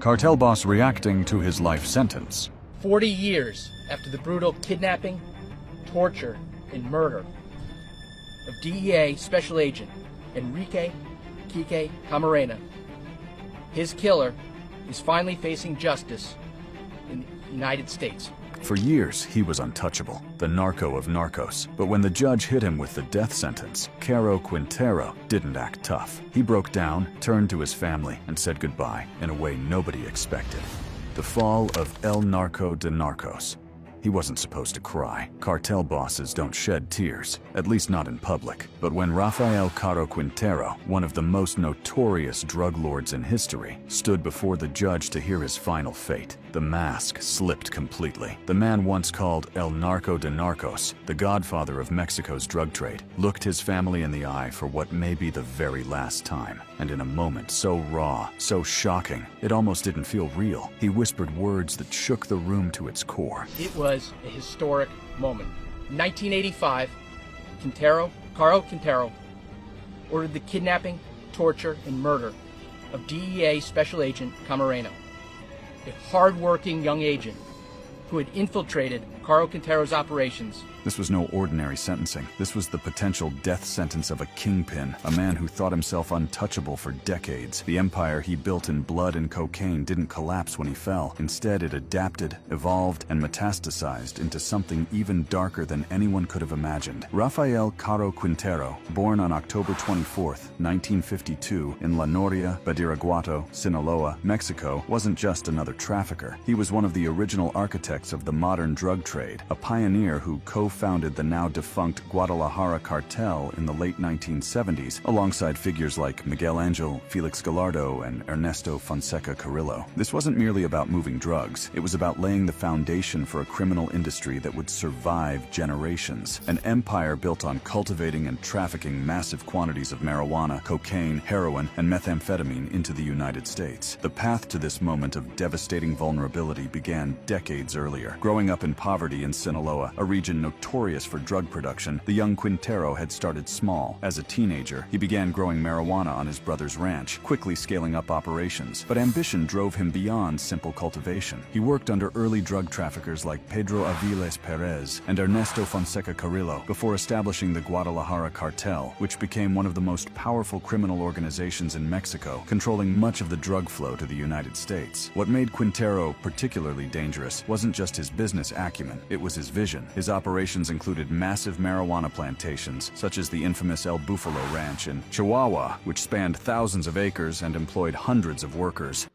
Cartel boss reacting to his life sentence. 40 years after the brutal kidnapping, torture, and murder of DEA Special Agent Enrique Kike Camarena, his killer is finally facing justice in the United States. For years, he was untouchable, the narco of narcos. But when the judge hit him with the death sentence, Caro Quintero didn't act tough. He broke down, turned to his family, and said goodbye in a way nobody expected. The fall of El Narco de Narcos. He wasn't supposed to cry. Cartel bosses don't shed tears, at least not in public. But when Rafael Caro Quintero, one of the most notorious drug lords in history, stood before the judge to hear his final fate, the mask slipped completely. The man once called El Narco de Narcos, the godfather of Mexico's drug trade, looked his family in the eye for what may be the very last time. And in a moment so raw, so shocking, it almost didn't feel real, he whispered words that shook the room to its core. It was a historic moment. In 1985, Caro Quintero, ordered the kidnapping, torture, and murder of DEA Special Agent Camarena, a hard-working young agent who had infiltrated Caro Quintero's operations. This was no ordinary sentencing. This was the potential death sentence of a kingpin, a man who thought himself untouchable for decades. The empire he built in blood and cocaine didn't collapse when he fell. Instead, it adapted, evolved, and metastasized into something even darker than anyone could have imagined. Rafael Caro Quintero, born on October 24, 1952, in La Noria, Badiraguato, Sinaloa, Mexico, wasn't just another trafficker. He was one of the original architects of the modern drug trade, a pioneer who co-founded the now-defunct Guadalajara Cartel in the late 1970s, alongside figures like Miguel Angel, Felix Gallardo, and Ernesto Fonseca Carrillo. This wasn't merely about moving drugs. It was about laying the foundation for a criminal industry that would survive generations. An empire built on cultivating and trafficking massive quantities of marijuana, cocaine, heroin, and methamphetamine into the United States. The path to this moment of devastating vulnerability began decades earlier. Growing up in poverty in Sinaloa, a region notorious for drug production, the young Quintero had started small. As a teenager, he began growing marijuana on his brother's ranch, quickly scaling up operations. But ambition drove him beyond simple cultivation. He worked under early drug traffickers like Pedro Aviles Perez and Ernesto Fonseca Carrillo before establishing the Guadalajara Cartel, which became one of the most powerful criminal organizations in Mexico, controlling much of the drug flow to the United States. What made Quintero particularly dangerous wasn't just his business acumen, it was his vision. His operations included massive marijuana plantations, such as the infamous El Bufalo Ranch in Chihuahua, which spanned thousands of acres and employed hundreds of workers.